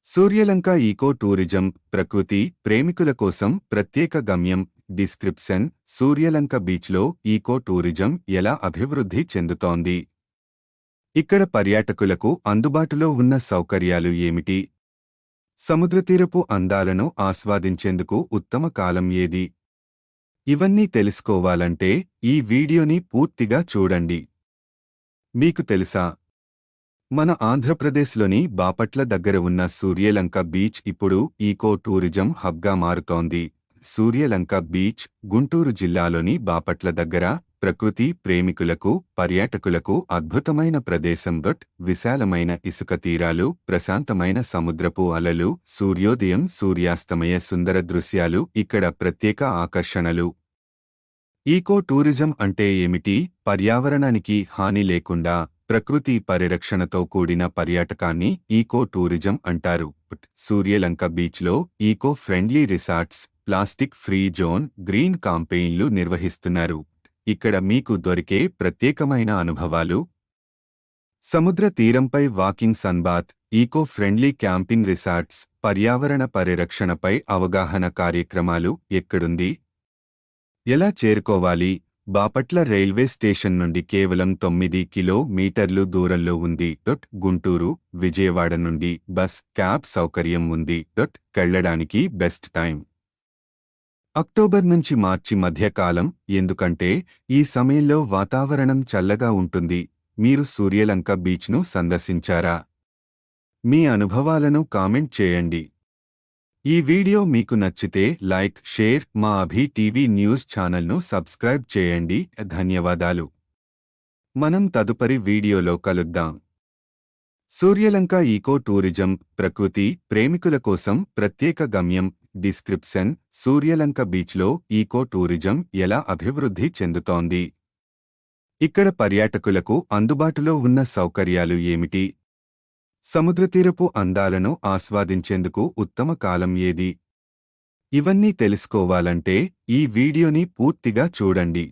Suryalanka eco tourism ప్రకృతి ప్రేమికుల కోసం ప్రత్యేక గమ్యం. డిస్క్రిప్షన్: సూర్యలంక బీచ్లో ఈకో టూరిజం ఎలా అభివృద్ధి చెందుతోంది? ఇక్కడ పర్యాటకులకు అందుబాటులో ఉన్న సౌకర్యాలు ఏమిటి? సముద్రతీరపు అందాలను ఆస్వాదించేందుకు ఉత్తమ కాలం ఏది? ఇవన్నీ తెలుసుకోవాలంటే ఈ వీడియోని పూర్తిగా చూడండి. మీకు తెలుసా, మన ఆంధ్రప్రదేశ్లోని బాపట్ల దగ్గర ఉన్న సూర్యలంక బీచ్ ఇప్పుడు ఈకో టూరిజం హబ్గా మారుతోంది. సూర్యలంక బీచ్ గుంటూరు జిల్లాలోని బాపట్ల దగ్గర ప్రకృతి ప్రేమికులకు, పర్యాటకులకు అద్భుతమైన ప్రదేశం. విశాలమైన ఇసుక తీరాలు, ప్రశాంతమైన సముద్రపు అలలు, సూర్యోదయం సూర్యాస్తమయ సుందర దృశ్యాలు ఇక్కడ ప్రత్యేక ఆకర్షణలు. ఈకో టూరిజం అంటే ఏమిటి? పర్యావరణానికి హాని లేకుండా ప్రకృతి పరిరక్షణతో కూడిన పర్యాటకాన్ని ఈకో టూరిజం అంటారు. సూర్యలంక బీచ్లో eco friendly resorts, plastic free zone, green కాంపెయిన్లు నిర్వహిస్తున్నారు. ఇక్కడ మీకు దొరికే ప్రత్యేకమైన అనుభవాలు: సముద్ర తీరంపై walking, sunbath, eco friendly camping resorts, పర్యావరణ పరిరక్షణపై అవగాహన కార్యక్రమాలు. ఎక్కడుంది? ఎలా చేరుకోవాలి? బాపట్ల రైల్వే స్టేషన్ నుండి కేవలం 9 కిలోమీటర్లు దూరంలో ఉంది. గుంటూరు, విజయవాడ నుండి బస్, క్యాబ్ సౌకర్యం ఉంది. కెళ్లడానికి బెస్ట్ టైం అక్టోబర్ నుంచి మార్చి మధ్య కాలం. ఎందుకంటే ఈ సమయంలో వాతావరణం చల్లగా ఉంటుంది. మీరు సూర్యలంక బీచ్ను సందర్శించారా? మీ అనుభవాలను కామెంట్ చేయండి. ఈ వీడియో మీకు నచ్చితే లైక్, షేర్, మా అభి టీవీ న్యూస్ ఛానల్ను సబ్స్క్రైబ్ చేయండి. ధన్యవాదాలు. మనం తదుపరి వీడియోలో కలుద్దాం. సూర్యలంక ఈకో టూరిజం ప్రకృతి ప్రేమికుల కోసం ప్రత్యేక గమ్యం. డిస్క్రిప్షన్: సూర్యలంక బీచ్లో ఈకో టూరిజం ఎలా అభివృద్ధి చెందుతోంది? ఇక్కడ పర్యాటకులకు అందుబాటులో ఉన్న సౌకర్యాలు ఏమిటి? సముద్రతీరపు అందాలను ఆస్వాదించేందుకు ఉత్తమ కాలం ఏది? ఇవన్నీ తెలుసుకోవాలంటే ఈ వీడియోని పూర్తిగా చూడండి.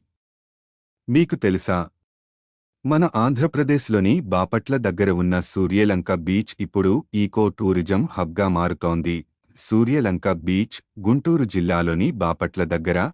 మీకు తెలుసా, మన ఆంధ్రప్రదేశ్లోని బాపట్ల దగ్గర ఉన్న సూర్యలంక బీచ్ ఇప్పుడు ఈకో టూరిజం హబ్గా మారుతోంది. సూర్యలంక బీచ్ గుంటూరు జిల్లాలోని బాపట్ల దగ్గర